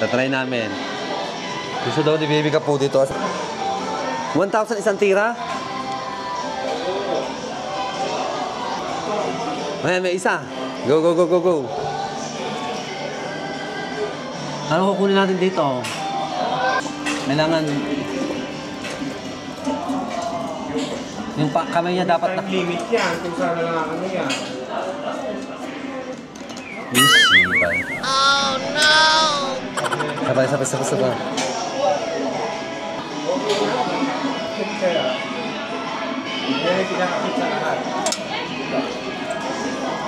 tatry namin. Gusto daw ni Baby Kapu dito. 1,000 isang tira? May isa. Go, go, go, go, go. Ano kukunin natin dito? Kailangan... Yung kamay niya dapat na... limit yan kung saan na lang ano yan. Isibay. Oh no! Sabay. Kaya, yan yung pinakakit sa lahat.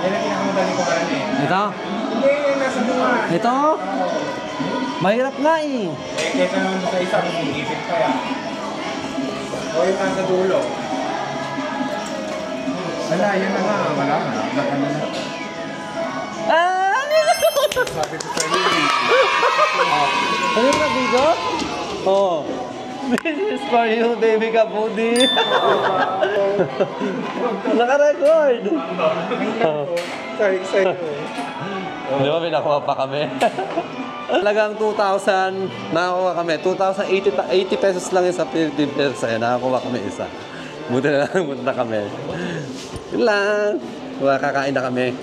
Yan ang pinakamadaling ko karami. Ito? Hindi, yung nasa bunga. Ito? Mahirap nga eh. Kesa naman sa isa, mag-iisip pa yan. O yung nasa dulo. Wala, yun na nga. Wala na. Nakano na. Ah! Sabi ko sa'yo eh. Ano yung nabito? Oh. This is for you, Baby Kapudi. Naka-record. Sorry, sa'yo. Di ba, pinakuha pa kami? Talagang 2,000, nakakuha kami. 2,080 pesos lang yung sa Philippine pesos. Kaya nakakuha kami isa. Buti na lang, punta kami. Yun lang. Kakain na kami.